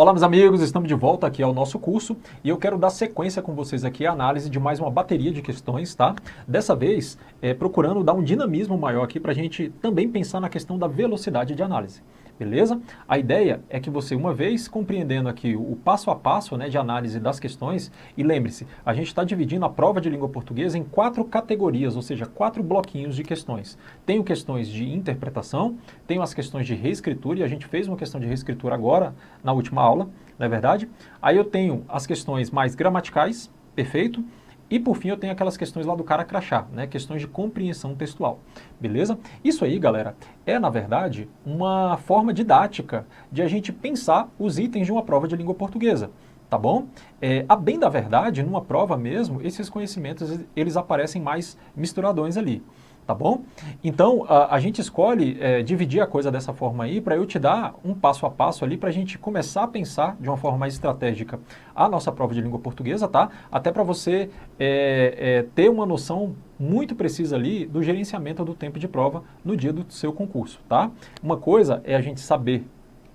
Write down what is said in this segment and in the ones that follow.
Olá, meus amigos, estamos de volta aqui ao nosso curso e eu quero dar sequência com vocês aqui à análise de mais uma bateria de questões, tá? Dessa vez, procurando dar um dinamismo maior aqui para a gente também pensar na questão da velocidade de análise, beleza? A ideia é que você, uma vez compreendendo aqui o passo a passo, né, de análise das questões, e lembre-se, a gente está dividindo a prova de língua portuguesa em 4 categorias, ou seja, 4 bloquinhos de questões. Tenho questões de interpretação, tenho as questões de reescritura, e a gente fez uma questão de reescritura agora, na última aula, não é verdade? Aí eu tenho as questões mais gramaticais, perfeito? E por fim eu tenho aquelas questões lá do cara crachá, né? Questões de compreensão textual, beleza? Isso aí, galera, é na verdade uma forma didática de a gente pensar os itens de uma prova de língua portuguesa, tá bom? A bem da verdade, numa prova mesmo, esses conhecimentos eles aparecem mais misturadões ali. Tá bom? Então, a gente escolhe dividir a coisa dessa forma aí para eu te dar um passo a passo ali para a gente começar a pensar de uma forma mais estratégica a nossa prova de língua portuguesa, tá? Até para você ter uma noção muito precisa ali do gerenciamento do tempo de prova no dia do seu concurso, tá? Uma coisa é a gente saber,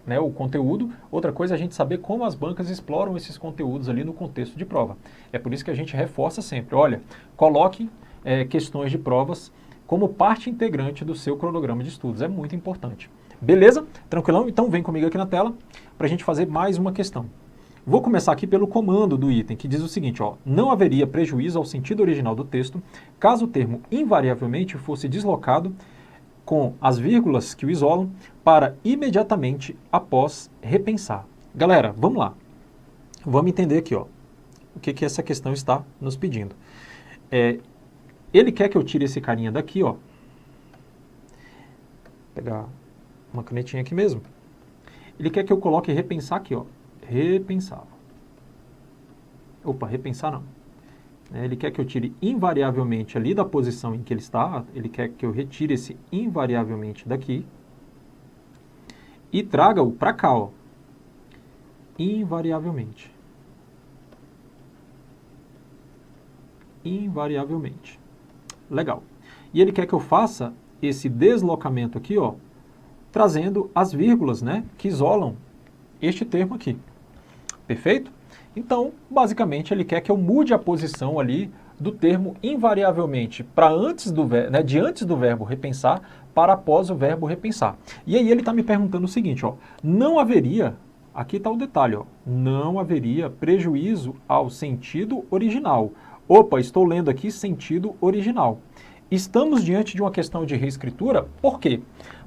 né, o conteúdo, outra coisa é a gente saber como as bancas exploram esses conteúdos ali no contexto de prova. É por isso que a gente reforça sempre, olha, coloque questões de provas como parte integrante do seu cronograma de estudos. É muito importante. Beleza? Tranquilão? Então vem comigo aqui na tela para a gente fazer mais uma questão. Vou começar aqui pelo comando do item, que diz o seguinte, ó, não haveria prejuízo ao sentido original do texto caso o termo invariavelmente fosse deslocado com as vírgulas que o isolam para imediatamente após repensar. Galera, vamos lá. Vamos entender aqui, ó, o que essa questão está nos pedindo. Ele quer que eu tire esse carinha daqui, ó. Vou pegar uma canetinha aqui mesmo. Ele quer que eu coloque repensar aqui, ó. Repensar. Opa, repensar não. Ele quer que eu tire invariavelmente ali da posição em que ele está. Ele quer que eu retire esse invariavelmente daqui. E traga-o para cá, ó. Invariavelmente. Invariavelmente. Legal. E ele quer que eu faça esse deslocamento aqui, ó, trazendo as vírgulas, né, que isolam este termo aqui. Perfeito? Então, basicamente, ele quer que eu mude a posição ali do termo invariavelmente para antes do né, de antes do verbo repensar para após o verbo repensar. E aí ele está me perguntando o seguinte, ó, não haveria, aqui está o detalhe, ó, não haveria prejuízo ao sentido original. Opa, estou lendo aqui sentido original. Estamos diante de uma questão de reescritura, por quê?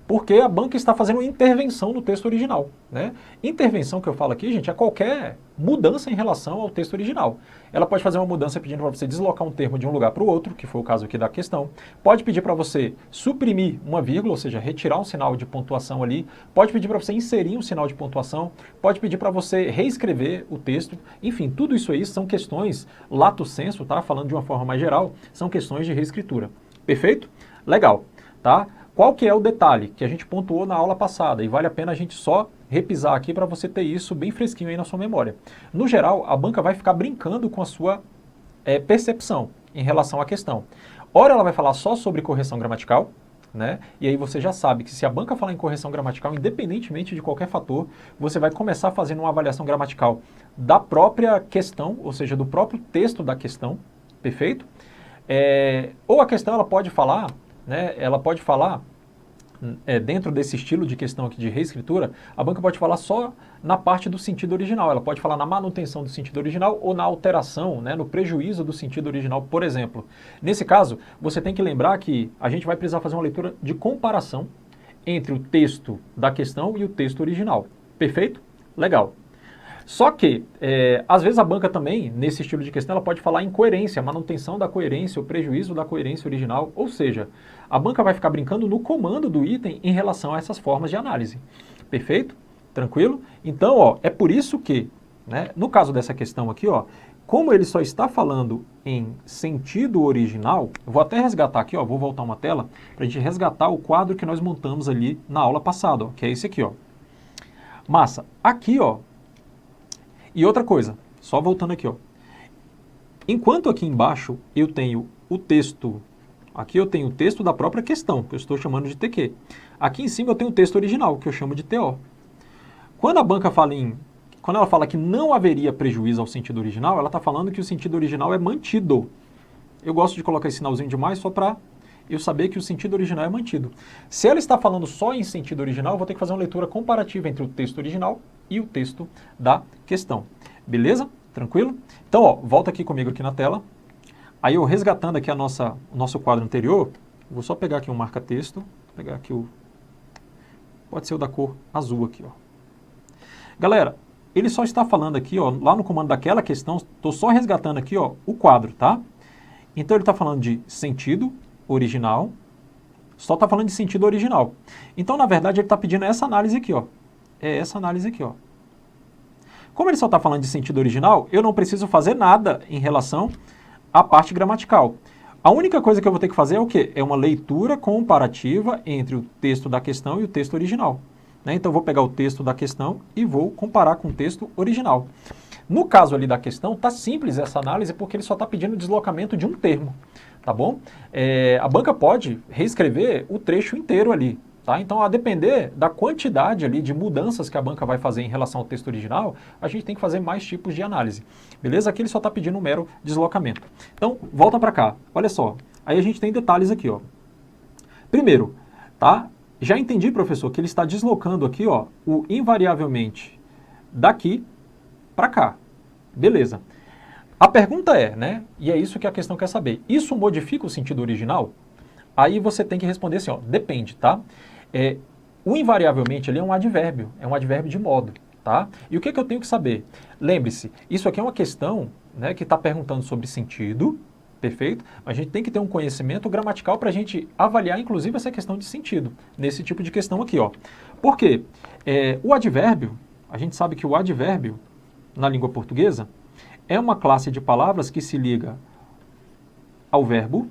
Porque a banca está fazendo uma intervenção no texto original, né? Intervenção que eu falo aqui, gente, é qualquer mudança em relação ao texto original. Ela pode fazer uma mudança pedindo para você deslocar um termo de um lugar para o outro, que foi o caso aqui da questão. Pode pedir para você suprimir uma vírgula, ou seja, retirar um sinal de pontuação ali. Pode pedir para você inserir um sinal de pontuação. Pode pedir para você reescrever o texto. Enfim, tudo isso aí são questões lato sensu, tá? Falando de uma forma mais geral, são questões de reescritura. Perfeito? Legal, tá? Qual que é o detalhe que a gente pontuou na aula passada? E vale a pena a gente só repisar aqui para você ter isso bem fresquinho aí na sua memória. No geral, a banca vai ficar brincando com a sua percepção em relação à questão. Ora, ela vai falar só sobre correção gramatical, né? E aí você já sabe que se a banca falar em correção gramatical, independentemente de qualquer fator, você vai começar fazendo uma avaliação gramatical da própria questão, ou seja, do próprio texto da questão, perfeito? Ou a questão ela pode falar, né? Ela pode falar dentro desse estilo de questão aqui de reescritura, a banca pode falar só na parte do sentido original. Ela pode falar na manutenção do sentido original ou na alteração, né, no prejuízo do sentido original, por exemplo. Nesse caso, você tem que lembrar que a gente vai precisar fazer uma leitura de comparação entre o texto da questão e o texto original. Perfeito? Legal. Só que, às vezes a banca também, nesse estilo de questão, ela pode falar em coerência, manutenção da coerência, o prejuízo da coerência original, ou seja, a banca vai ficar brincando no comando do item em relação a essas formas de análise. Perfeito? Tranquilo? Então, ó, é por isso que, né, no caso dessa questão aqui, ó, como ele só está falando em sentido original, eu vou até resgatar aqui, ó, vou voltar uma tela, para a gente resgatar o quadro que nós montamos ali na aula passada, ó, que é esse aqui, ó. Massa, aqui, ó, e outra coisa, só voltando aqui, ó. Enquanto aqui embaixo eu tenho o texto, aqui eu tenho o texto da própria questão, que eu estou chamando de TQ. Aqui em cima eu tenho o texto original, que eu chamo de TO. Quando a banca fala em quando ela fala que não haveria prejuízo ao sentido original, ela está falando que o sentido original é mantido. Eu gosto de colocar esse sinalzinho de mais só para eu saber que o sentido original é mantido. Se ela está falando só em sentido original, eu vou ter que fazer uma leitura comparativa entre o texto original e o texto da questão. Beleza? Tranquilo? Então, ó, volta aqui comigo aqui na tela. Aí eu resgatando aqui o nosso quadro anterior, vou só pegar aqui um marca-texto, pegar aqui pode ser o da cor azul aqui, ó. Galera, ele só está falando aqui, ó, lá no comando daquela questão, estou só resgatando aqui, ó, o quadro, tá? Então ele está falando de sentido original, só está falando de sentido original. Então, na verdade, ele está pedindo essa análise aqui, ó. É essa análise aqui, ó. Como ele só está falando de sentido original, eu não preciso fazer nada em relação à parte gramatical. A única coisa que eu vou ter que fazer é o quê? É uma leitura comparativa entre o texto da questão e o texto original. Né? Então, eu vou pegar o texto da questão e vou comparar com o texto original. No caso ali da questão, está simples essa análise porque ele só está pedindo o deslocamento de um termo, tá bom? A banca pode reescrever o trecho inteiro ali, tá? Então, a depender da quantidade ali de mudanças que a banca vai fazer em relação ao texto original, a gente tem que fazer mais tipos de análise, beleza? Aqui ele só está pedindo um mero deslocamento. Então, volta para cá, olha só. Aí a gente tem detalhes aqui, ó. Primeiro, tá? Já entendi, professor, que ele está deslocando aqui, ó, o invariavelmente daqui para cá. Beleza. A pergunta é, né, e é isso que a questão quer saber, isso modifica o sentido original? Aí você tem que responder assim, ó, depende, tá? O invariavelmente ele é um advérbio de modo, tá? E o que eu tenho que saber? Lembre-se, isso aqui é uma questão, né, que está perguntando sobre sentido, perfeito? Mas a gente tem que ter um conhecimento gramatical para a gente avaliar, inclusive, essa questão de sentido, nesse tipo de questão aqui, ó. Por quê? O advérbio, a gente sabe que o advérbio, na língua portuguesa, é uma classe de palavras que se liga ao verbo,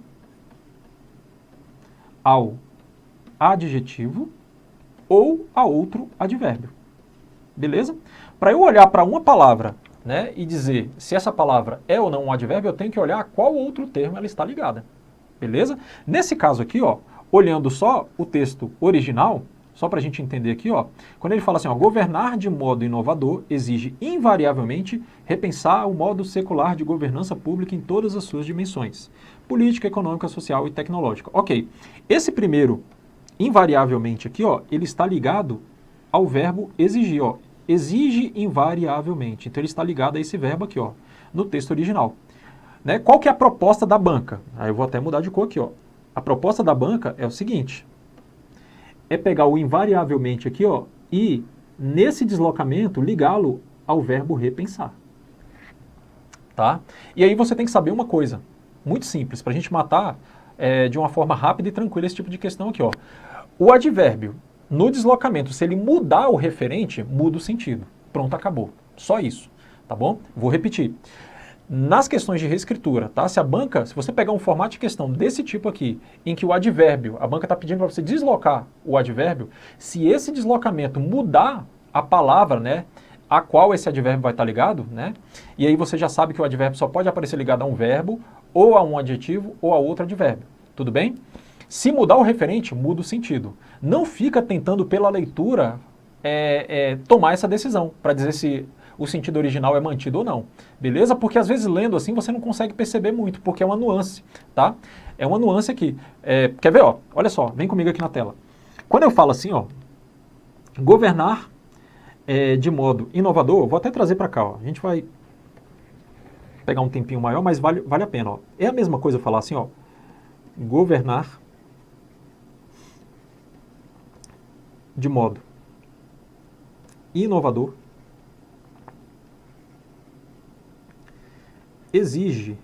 ao adjetivo ou a outro advérbio. Beleza? Para eu olhar para uma palavra, né, e dizer se essa palavra é ou não um advérbio, eu tenho que olhar a qual outro termo ela está ligada. Beleza? Nesse caso aqui, ó, olhando só o texto original, só para a gente entender aqui, ó, quando ele fala assim, ó, governar de modo inovador exige invariavelmente repensar o modo secular de governança pública em todas as suas dimensões, política, econômica, social e tecnológica. Ok, esse primeiro, invariavelmente aqui, ó, ele está ligado ao verbo exigir, ó, exige invariavelmente. Então ele está ligado a esse verbo aqui, ó, no texto original. Né? Qual que é a proposta da banca? Aí eu vou até mudar de cor aqui, ó. A proposta da banca é o seguinte, é pegar o invariavelmente aqui, ó, e nesse deslocamento ligá-lo ao verbo repensar. Tá? E aí você tem que saber uma coisa, muito simples, para a gente matar de uma forma rápida e tranquila esse tipo de questão aqui, ó. O advérbio, no deslocamento, se ele mudar o referente, muda o sentido. Pronto, acabou. Só isso, tá bom? Vou repetir. Nas questões de reescritura, tá? Se você pegar um formato de questão desse tipo aqui, em que o advérbio, a banca está pedindo para você deslocar o advérbio, se esse deslocamento mudar a palavra, né, a qual esse advérbio vai estar ligado, né? E aí você já sabe que o advérbio só pode aparecer ligado a um verbo, ou a um adjetivo, ou a outro advérbio. Tudo bem? Se mudar o referente, muda o sentido. Não fica tentando pela leitura tomar essa decisão, para dizer se o sentido original é mantido ou não, beleza? Porque às vezes lendo assim você não consegue perceber muito, porque é uma nuance, tá? É uma nuance aqui. Quer ver, ó? Olha só, vem comigo aqui na tela. Quando eu falo assim, ó, governar de modo inovador, vou até trazer para cá, ó. A gente vai pegar um tempinho maior, mas vale a pena, ó. É a mesma coisa eu falar assim, ó, governar de modo inovador exige,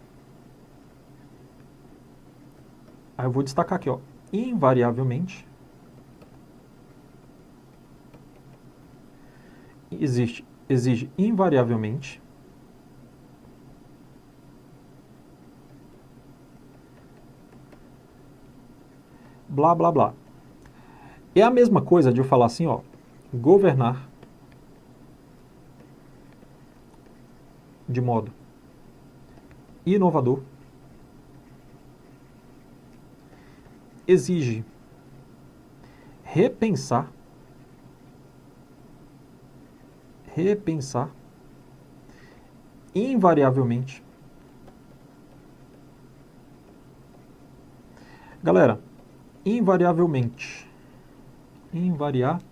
aí eu vou destacar aqui, ó, invariavelmente, exige invariavelmente blá, blá, blá. É a mesma coisa de eu falar assim, ó, governar de modo inovador exige repensar invariavelmente. Galera, invariavelmente. Invariavelmente.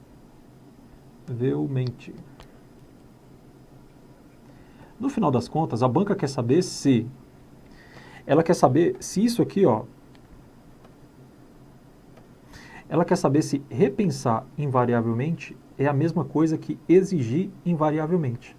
No final das contas, a banca quer saber se... Ela quer saber se isso aqui, ó... Ela quer saber se repensar invariavelmente é a mesma coisa que exigir invariavelmente.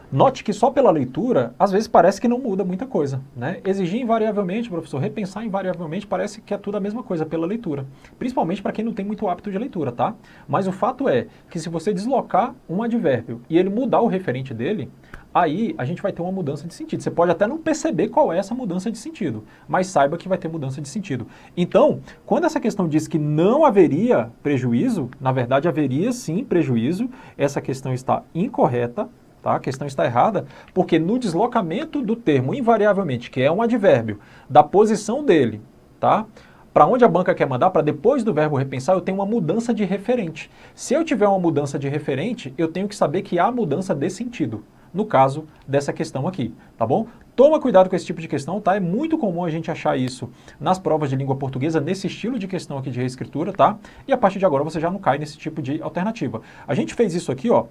Note que só pela leitura, às vezes parece que não muda muita coisa, né? Exigir invariavelmente, professor, repensar invariavelmente, parece que é tudo a mesma coisa pela leitura. Principalmente para quem não tem muito hábito de leitura, tá? Mas o fato é que se você deslocar um advérbio e ele mudar o referente dele, aí a gente vai ter uma mudança de sentido. Você pode até não perceber qual é essa mudança de sentido, mas saiba que vai ter mudança de sentido. Então, quando essa questão diz que não haveria prejuízo, na verdade haveria sim prejuízo, essa questão está incorreta. Tá? A questão está errada, porque no deslocamento do termo invariavelmente, que é um advérbio, da posição dele, tá? Para onde a banca quer mandar, para depois do verbo repensar, eu tenho uma mudança de referente. Se eu tiver uma mudança de referente, eu tenho que saber que há mudança de sentido, no caso dessa questão aqui, tá bom? Toma cuidado com esse tipo de questão, tá? É muito comum a gente achar isso nas provas de língua portuguesa, nesse estilo de questão aqui de reescritura, tá? E a partir de agora você já não cai nesse tipo de alternativa. A gente fez isso aqui, ó,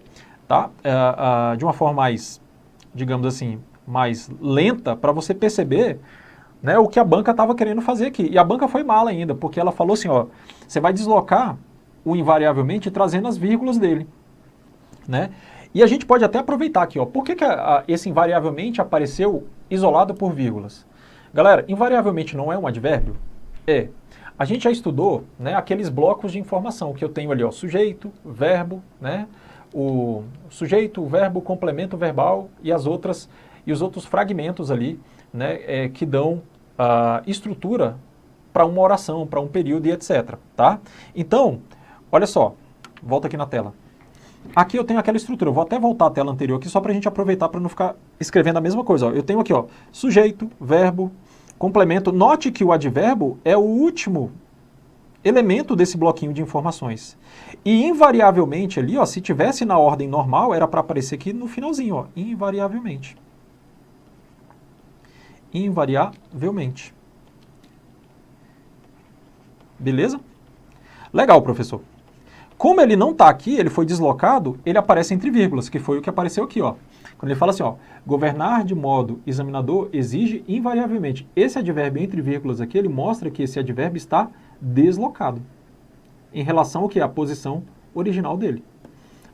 tá? De uma forma mais, digamos assim, mais lenta, para você perceber, né, o que a banca estava querendo fazer aqui. E a banca foi mal ainda, porque ela falou assim, ó, você vai deslocar o invariavelmente trazendo as vírgulas dele, né? E a gente pode até aproveitar aqui, ó, por que esse invariavelmente apareceu isolado por vírgulas? Galera, invariavelmente não é um advérbio? É. A gente já estudou, né, aqueles blocos de informação que eu tenho ali, ó, sujeito, verbo, né? O sujeito, o verbo, o complemento verbal e os outros fragmentos ali, né, que dão estrutura para uma oração, para um período e etc. Tá? Então, olha só, volta aqui na tela. Aqui eu tenho aquela estrutura, eu vou até voltar à tela anterior aqui só para a gente aproveitar para não ficar escrevendo a mesma coisa. Ó. Eu tenho aqui, ó, sujeito, verbo, complemento. Note que o advérbio é o último elemento desse bloquinho de informações. E invariavelmente ali, ó, se tivesse na ordem normal, era para aparecer aqui no finalzinho, ó, invariavelmente. Invariavelmente. Beleza? Legal, professor. Como ele não está aqui, ele foi deslocado, ele aparece entre vírgulas, que foi o que apareceu aqui, ó. Quando ele fala assim, ó, governar de modo examinador exige invariavelmente. Esse advérbio entre vírgulas aqui, ele mostra que esse advérbio está deslocado em relação ao que é a posição original dele,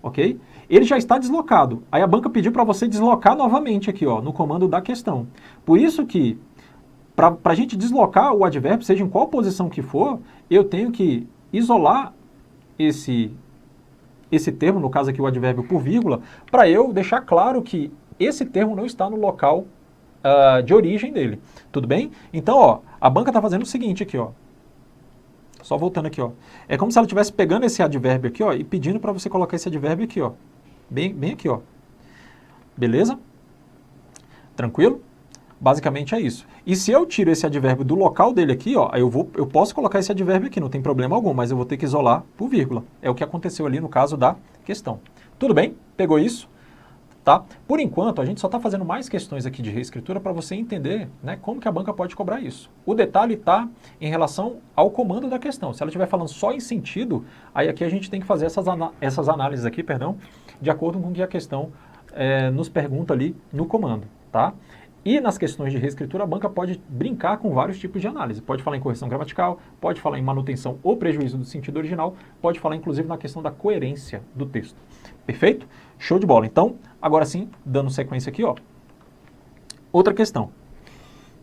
ok? Ele já está deslocado. Aí a banca pediu para você deslocar novamente aqui, ó, no comando da questão. Por isso que, para a gente deslocar o advérbio, seja em qual posição que for, eu tenho que isolar esse termo, no caso aqui o advérbio por vírgula, para eu deixar claro que esse termo não está no local de origem dele. Tudo bem? Então, ó, a banca está fazendo o seguinte aqui, ó. Só voltando aqui, ó. É como se ela estivesse pegando esse advérbio aqui, ó, e pedindo para você colocar esse advérbio aqui, ó. Bem aqui, ó. Beleza? Tranquilo? Basicamente é isso. E se eu tiro esse advérbio do local dele aqui, ó, eu posso colocar esse advérbio aqui, não tem problema algum, mas eu vou ter que isolar por vírgula. É o que aconteceu ali no caso da questão. Tudo bem? Pegou isso? Tá? Por enquanto, a gente só está fazendo mais questões aqui de reescritura para você entender, né, como que a banca pode cobrar isso. O detalhe está em relação ao comando da questão. Se ela estiver falando só em sentido, aí aqui a gente tem que fazer essas análises aqui, perdão, de acordo com o que a questão nos pergunta ali no comando. Tá? E nas questões de reescritura, a banca pode brincar com vários tipos de análise. Pode falar em correção gramatical, pode falar em manutenção ou prejuízo do sentido original, pode falar inclusive na questão da coerência do texto. Perfeito? Show de bola. Então, agora sim, dando sequência aqui, ó. Outra questão.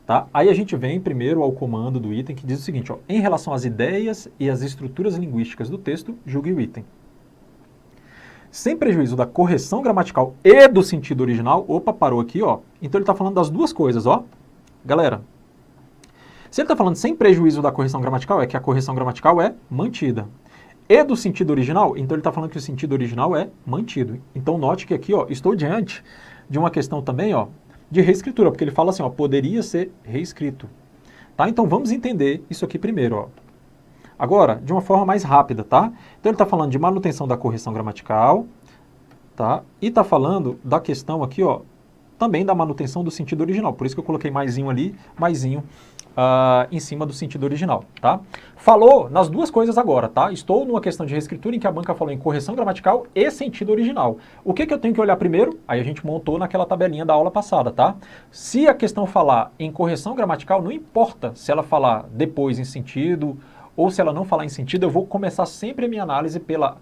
Tá? Aí a gente vem primeiro ao comando do item que diz o seguinte, ó, em relação às ideias e às estruturas linguísticas do texto, julgue o item. Sem prejuízo da correção gramatical e do sentido original, opa, parou aqui, ó. Então ele está falando das duas coisas, ó. Galera, se ele está falando sem prejuízo da correção gramatical, é que a correção gramatical é mantida. E do sentido original, então ele está falando que o sentido original é mantido. Então note que aqui, ó, estou diante de uma questão também, ó, de reescritura, porque ele fala assim, ó, poderia ser reescrito. Tá? Então vamos entender isso aqui primeiro, ó. Agora, de uma forma mais rápida, tá? Então ele está falando de manutenção da correção gramatical, tá? E está falando da questão aqui, ó, também da manutenção do sentido original. Por isso que eu coloquei maisinho ali, maisinho em cima do sentido original, tá? Falou nas duas coisas agora, tá? Estou numa questão de reescritura em que a banca falou em correção gramatical e sentido original. O que eu tenho que olhar primeiro? Aí a gente montou naquela tabelinha da aula passada, tá? Se a questão falar em correção gramatical, não importa se ela falar depois em sentido ou se ela não falar em sentido, eu vou começar sempre a minha análise pela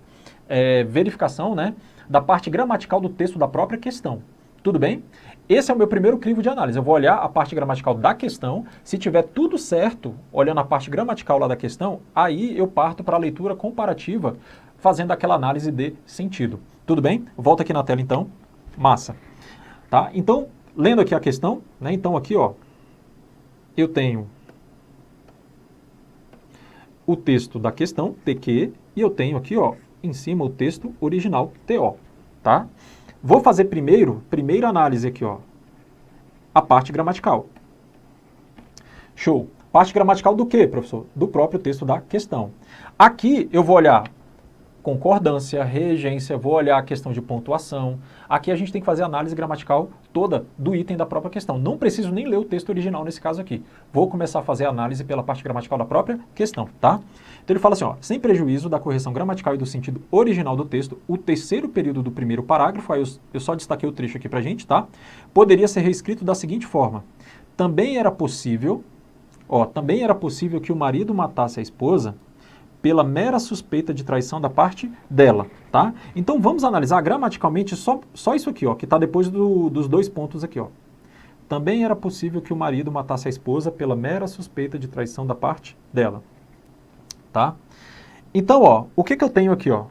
verificação, né, da parte gramatical do texto da própria questão. Tudo bem? Esse é o meu primeiro crivo de análise. Eu vou olhar a parte gramatical da questão. Se tiver tudo certo, olhando a parte gramatical lá da questão, aí eu parto para a leitura comparativa, fazendo aquela análise de sentido. Tudo bem? Volta aqui na tela então. Massa. Tá? Então, lendo aqui a questão, né? Então aqui, ó, eu tenho o texto da questão, TQ, e eu tenho aqui, ó, em cima o texto original, TO, tá? Vou fazer primeira análise aqui, ó, a parte gramatical. Show. Parte gramatical do quê, professor? Do próprio texto da questão. Aqui eu vou olhar concordância, regência, vou olhar a questão de pontuação. Aqui a gente tem que fazer a análise gramatical toda do item da própria questão. Não preciso nem ler o texto original nesse caso aqui. Vou começar a fazer a análise pela parte gramatical da própria questão, tá? Então ele fala assim, ó, sem prejuízo da correção gramatical e do sentido original do texto, o terceiro período do primeiro parágrafo, aí eu só destaquei o trecho aqui pra gente, tá? Poderia ser reescrito da seguinte forma. Também era possível que o marido matasse a esposa pela mera suspeita de traição da parte dela, tá? Então vamos analisar gramaticalmente só isso aqui, ó, que está depois dos dois pontos aqui, ó. Também era possível que o marido matasse a esposa pela mera suspeita de traição da parte dela, tá? Então, ó, o que eu tenho aqui, ó?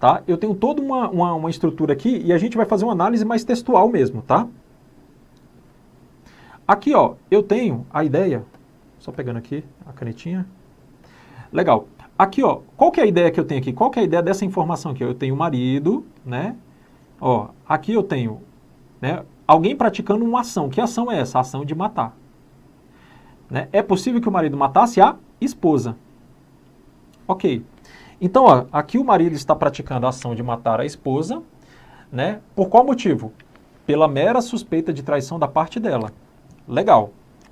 Tá? Eu tenho toda uma estrutura aqui e a gente vai fazer uma análise mais textual mesmo, tá? Aqui, ó, eu tenho a ideia, só pegando aqui a canetinha. Legal. Aqui, ó, qual que é a ideia que eu tenho aqui? Qual que é a ideia dessa informação aqui? Eu tenho o marido, né? Ó, aqui eu tenho, né, alguém praticando uma ação. Que ação é essa? A ação de matar. Né? É possível que o marido matasse a esposa. Ok. Então, ó, aqui o marido está praticando a ação de matar a esposa, né? Por qual motivo? Pela mera suspeita de traição da parte dela. Legal.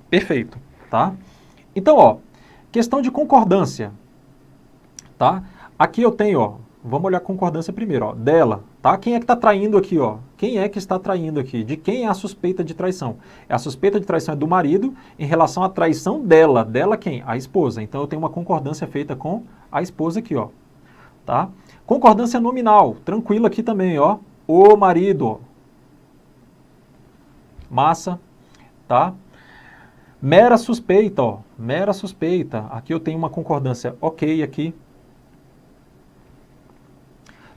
Perfeito, tá? Então, ó, questão de concordância, tá? Aqui eu tenho, ó, vamos olhar a concordância primeiro, ó, dela, tá? Quem é que está traindo aqui, ó? Quem é que está traindo aqui? De quem é a suspeita de traição? A suspeita de traição é do marido em relação à traição dela. Dela quem? A esposa. Então eu tenho uma concordância feita com a esposa aqui, ó, tá? Concordância nominal, tranquilo aqui também, ó. O marido, ó. Massa, tá? Mera suspeita, ó, mera suspeita. Aqui eu tenho uma concordância ok aqui.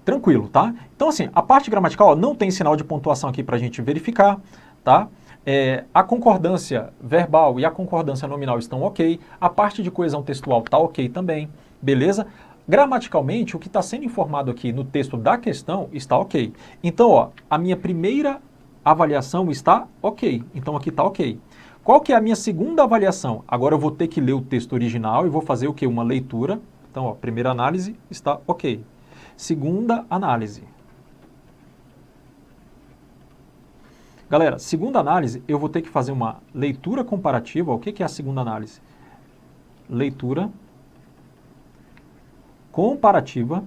Tranquilo, tá? Então, assim, a parte gramatical, ó, não tem sinal de pontuação aqui para a gente verificar, tá? A concordância verbal e a concordância nominal estão ok. A parte de coesão textual está ok também, beleza? Gramaticalmente, o que está sendo informado aqui no texto da questão está ok. Então, ó, a minha primeira avaliação está ok. Então, aqui está ok. Qual que é a minha segunda avaliação? Agora eu vou ter que ler o texto original e vou fazer o quê? Uma leitura. Então, ó, primeira análise está ok. Segunda análise. Galera, segunda análise, eu vou ter que fazer uma leitura comparativa. O que é a segunda análise? Leitura comparativa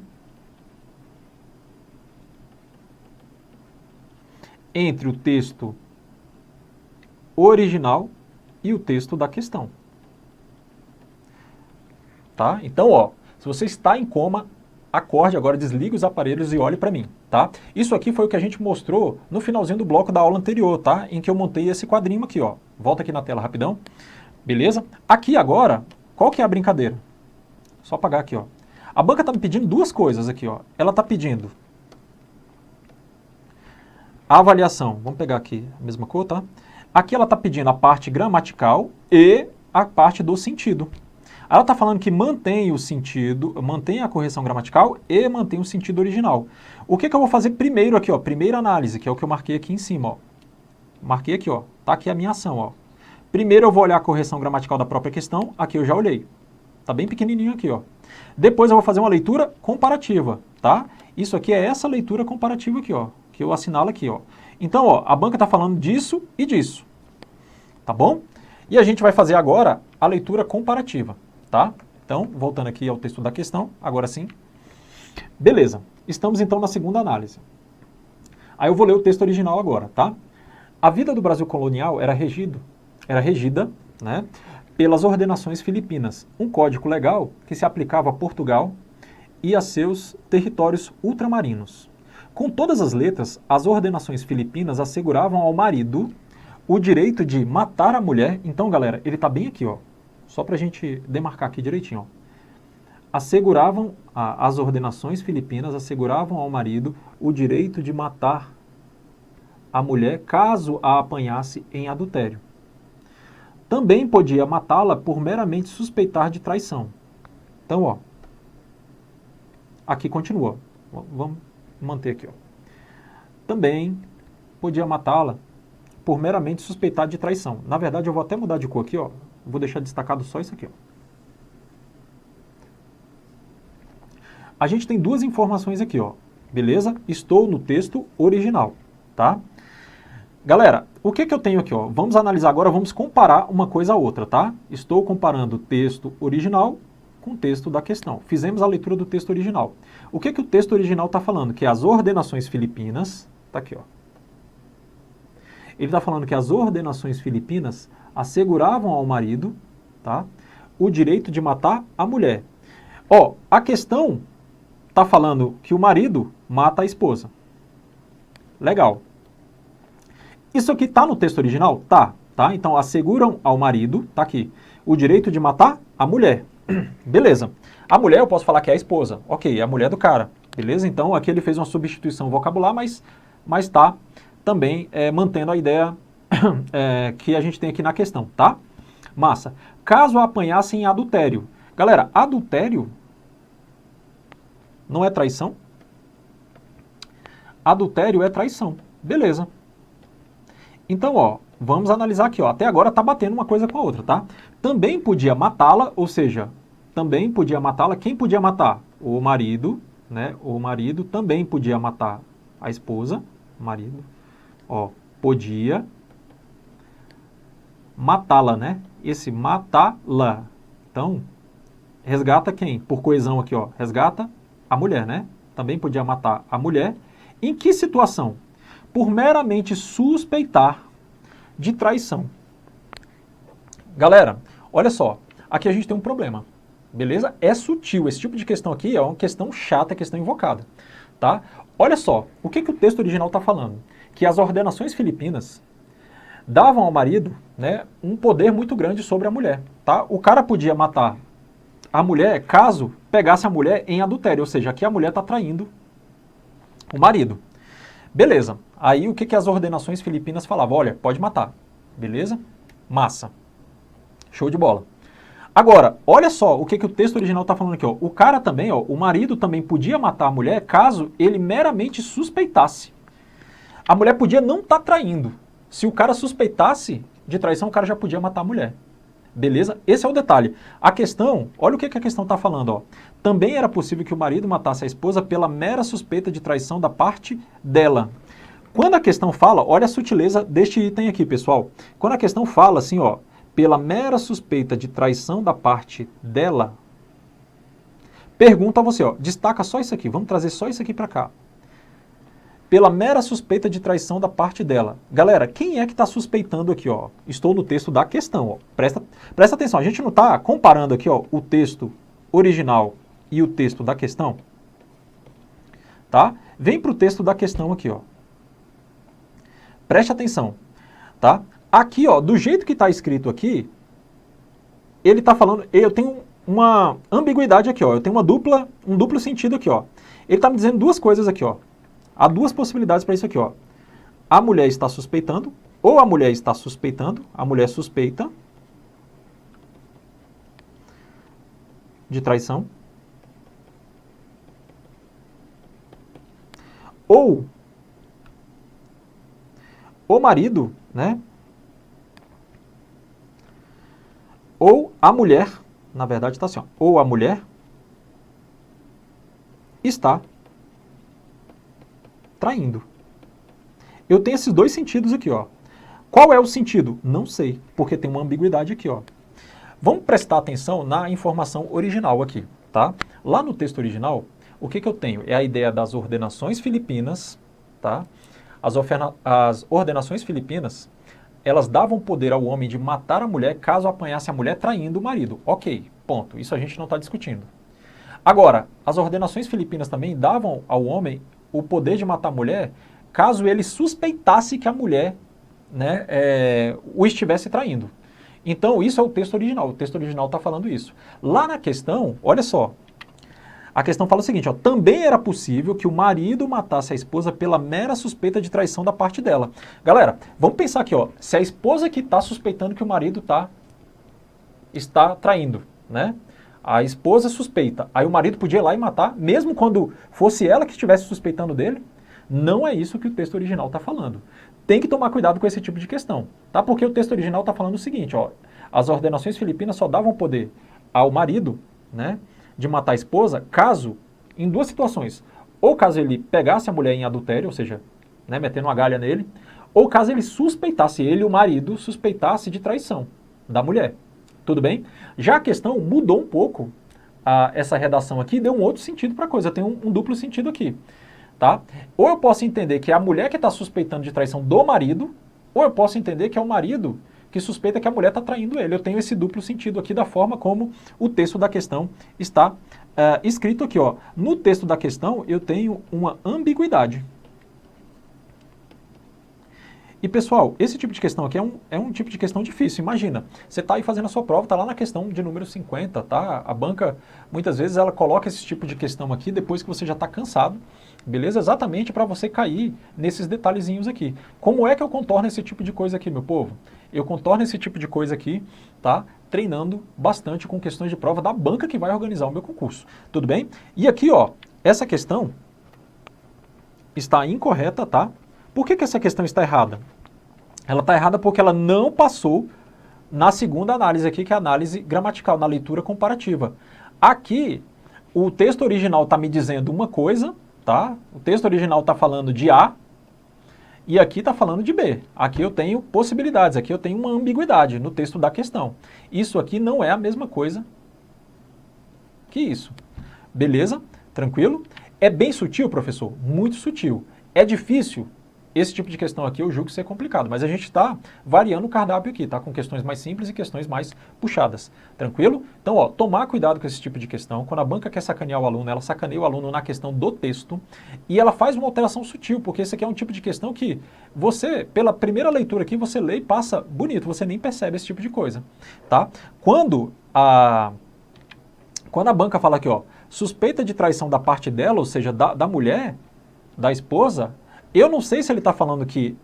entre o texto original e o texto da questão. Tá? Então, ó, se você está em coma, acorde agora, desligue os aparelhos e olhe para mim, tá? Isso aqui foi o que a gente mostrou no finalzinho do bloco da aula anterior, tá? Em que eu montei esse quadrinho aqui, ó. Volta aqui na tela rapidão, beleza? Aqui agora, qual que é a brincadeira? Só apagar aqui, ó. A banca está me pedindo duas coisas aqui, ó. Ela está pedindo a avaliação, vamos pegar aqui a mesma cor, tá? Aqui ela está pedindo a parte gramatical e a parte do sentido. Ela está falando que mantém o sentido, mantém a correção gramatical e mantém o sentido original. O que eu vou fazer primeiro aqui, ó? Primeira análise, que é o que eu marquei aqui em cima, ó. Marquei aqui, ó. Tá aqui a minha ação, ó. Primeiro eu vou olhar a correção gramatical da própria questão. Aqui eu já olhei. Tá bem pequenininho aqui, ó. Depois eu vou fazer uma leitura comparativa, tá? Isso aqui é essa leitura comparativa aqui, ó, que eu assinalo aqui, ó. Então, ó, a banca está falando disso e disso, tá bom? E a gente vai fazer agora a leitura comparativa, tá? Então, voltando aqui ao texto da questão, agora sim. Beleza, estamos então na segunda análise. Aí eu vou ler o texto original agora, tá? A vida do Brasil colonial era regida, né, pelas ordenações filipinas, um código legal que se aplicava a Portugal e a seus territórios ultramarinos. Com todas as letras, as ordenações filipinas asseguravam ao marido o direito de matar a mulher. Então, galera, ele está bem aqui, ó, só para a gente demarcar aqui direitinho, ó. As ordenações filipinas asseguravam ao marido o direito de matar a mulher caso a apanhasse em adultério. Também podia matá-la por meramente suspeitar de traição. Então, ó, aqui continua. Vamos manter aqui, ó. Também podia matá-la por meramente suspeitar de traição. Na verdade, eu vou até mudar de cor aqui, ó. Vou deixar destacado só isso aqui, ó. A gente tem duas informações aqui, ó. Beleza? Estou no texto original, tá? Galera, o que eu tenho aqui, ó? Vamos analisar agora, vamos comparar uma coisa a outra, tá? Estou comparando o texto original com o texto da questão. Fizemos a leitura do texto original. O que o texto original está falando? Que as ordenações filipinas... Tá aqui, ó. Ele está falando que as ordenações filipinas asseguravam ao marido, tá, o direito de matar a mulher. Ó, a questão está falando que o marido mata a esposa. Legal. Isso aqui está no texto original? Tá. Então, asseguram ao marido, tá aqui, o direito de matar a mulher. Beleza. A mulher eu posso falar que é a esposa. Ok, é a mulher do cara. Beleza? Então, aqui ele fez uma substituição vocabular, mas está também mantendo a ideia que a gente tem aqui na questão, tá? Massa. Caso a apanhasse em adultério. Galera, adultério não é traição? Adultério é traição. Beleza. Então, ó, vamos analisar aqui, ó. Até agora tá batendo uma coisa com a outra, tá? Também podia matá-la, ou seja, também podia matá-la. Quem podia matar? O marido, né? O marido também podia matar a esposa. O marido, ó, podia matá-la, né? Esse matá-la. Então, resgata quem? Por coesão aqui, ó. Resgata a mulher, né? Também podia matar a mulher. Em que situação? Por meramente suspeitar de traição. Galera, olha só. Aqui a gente tem um problema. Beleza? É sutil. Esse tipo de questão aqui é uma questão chata, é questão invocada. Tá? Olha só. O que o texto original está falando? Que as ordenações filipinas davam ao marido, né, um poder muito grande sobre a mulher. Tá? O cara podia matar a mulher caso pegasse a mulher em adultério. Ou seja, aqui a mulher está traindo o marido. Beleza. Aí o que as ordenações filipinas falavam? Olha, pode matar. Beleza? Massa. Show de bola. Agora, olha só o que o texto original está falando aqui. Ó. O cara também, ó, o marido também podia matar a mulher caso ele meramente suspeitasse. A mulher podia não estar traindo. Se o cara suspeitasse de traição, o cara já podia matar a mulher. Beleza? Esse é o detalhe. A questão, olha o que a questão está falando. Ó. Também era possível que o marido matasse a esposa pela mera suspeita de traição da parte dela. Quando a questão fala, olha a sutileza deste item aqui, pessoal. Quando a questão fala assim, ó, pela mera suspeita de traição da parte dela, pergunta a você, ó, destaca só isso aqui, vamos trazer só isso aqui para cá. Pela mera suspeita de traição da parte dela. Galera, quem é que está suspeitando aqui, ó? Estou no texto da questão, ó. Presta atenção, a gente não está comparando aqui, ó, o texto original e o texto da questão, tá? Vem para o texto da questão aqui, ó. Preste atenção, tá? Aqui, ó, do jeito que está escrito aqui, ele está falando, eu tenho uma ambiguidade aqui, ó. Eu tenho um duplo sentido aqui, ó. Ele está me dizendo duas coisas aqui, ó. Há duas possibilidades para isso aqui, ó. A mulher está suspeitando, ou a mulher está suspeitando, a mulher suspeita de traição, ou o marido, né? Ou a mulher, na verdade está assim, ó, ou a mulher está traindo. Eu tenho esses dois sentidos aqui, ó. Qual é o sentido? Não sei, porque tem uma ambiguidade aqui, ó. Vamos prestar atenção na informação original aqui, tá? Lá no texto original, o que eu tenho? É a ideia das ordenações filipinas, tá? As ordenações filipinas, elas davam poder ao homem de matar a mulher caso apanhasse a mulher traindo o marido. Ok, ponto. Isso a gente não está discutindo. Agora, as ordenações filipinas também davam ao homem o poder de matar a mulher caso ele suspeitasse que a mulher, né, o estivesse traindo. Então, isso é o texto original. O texto original está falando isso. Lá na questão, olha só. A questão fala o seguinte, ó, também era possível que o marido matasse a esposa pela mera suspeita de traição da parte dela. Galera, vamos pensar aqui, ó, se a esposa que está suspeitando que o marido está traindo, né? A esposa suspeita, aí o marido podia ir lá e matar, mesmo quando fosse ela que estivesse suspeitando dele? Não é isso que o texto original está falando. Tem que tomar cuidado com esse tipo de questão, tá? Porque o texto original está falando o seguinte, ó, as ordenações filipinas só davam poder ao marido, né, de matar a esposa, caso, em duas situações, ou caso ele pegasse a mulher em adultério, ou seja, né, metendo uma galha nele, ou caso ele suspeitasse, ele, o marido, suspeitasse de traição da mulher. Tudo bem? Já a questão mudou um pouco essa redação aqui, deu um outro sentido para a coisa, tem um duplo sentido aqui. Tá? Ou eu posso entender que é a mulher que está suspeitando de traição do marido, ou eu posso entender que é o marido que suspeita que a mulher está traindo ele. Eu tenho esse duplo sentido aqui da forma como o texto da questão está escrito aqui. Ó. No texto da questão eu tenho uma ambiguidade. E pessoal, esse tipo de questão aqui é um tipo de questão difícil. Imagina, você está aí fazendo a sua prova, está lá na questão de número 50, tá? A banca, muitas vezes, ela coloca esse tipo de questão aqui depois que você já está cansado, beleza? Exatamente para você cair nesses detalhezinhos aqui. Como é que eu contorno esse tipo de coisa aqui, meu povo? Eu contorno esse tipo de coisa aqui, tá? Treinando bastante com questões de prova da banca que vai organizar o meu concurso. Tudo bem? E aqui, ó, essa questão está incorreta, tá? Por que essa questão está errada? Ela está errada porque ela não passou na segunda análise aqui, que é a análise gramatical, na leitura comparativa. Aqui, o texto original está me dizendo uma coisa, tá? O texto original está falando de A, e aqui está falando de B. Aqui eu tenho possibilidades, aqui eu tenho uma ambiguidade no texto da questão. Isso aqui não é a mesma coisa que isso. Beleza? Tranquilo? É bem sutil, professor? Muito sutil. É difícil? Esse tipo de questão aqui eu julgo ser complicado, mas a gente está variando o cardápio aqui, tá? Com questões mais simples e questões mais puxadas. Tranquilo? Então, ó, tomar cuidado com esse tipo de questão. Quando a banca quer sacanear o aluno, ela sacaneia o aluno na questão do texto e ela faz uma alteração sutil, porque esse aqui é um tipo de questão que você, pela primeira leitura aqui, você lê e passa bonito, você nem percebe esse tipo de coisa, tá? Quando a banca fala aqui, ó, suspeita de traição da parte dela, ou seja, da mulher, da esposa, eu não sei se ele está falando que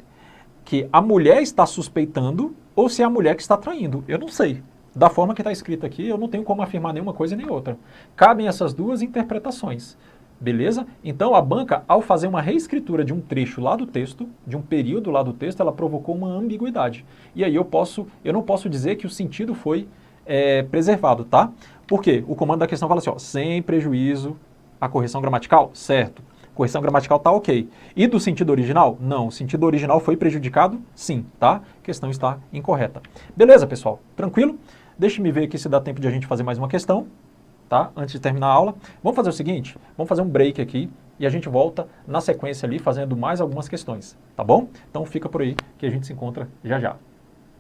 a mulher está suspeitando ou se é a mulher que está traindo. Eu não sei. Da forma que está escrito aqui, eu não tenho como afirmar nenhuma coisa nem outra. Cabem essas duas interpretações. Beleza? Então, a banca, ao fazer uma reescritura de um trecho lá do texto, de um período lá do texto, ela provocou uma ambiguidade. E aí eu não posso dizer que o sentido foi preservado, tá? Por quê? O comando da questão fala assim, ó, sem prejuízo à correção gramatical? Certo. Correção gramatical tá ok. E do sentido original? Não. O sentido original foi prejudicado? Sim, tá? A questão está incorreta. Beleza, pessoal? Tranquilo? Deixa-me ver aqui se dá tempo de a gente fazer mais uma questão, tá? Antes de terminar a aula. Vamos fazer o seguinte, vamos fazer um break aqui e a gente volta na sequência ali fazendo mais algumas questões, tá bom? Então fica por aí que a gente se encontra já já.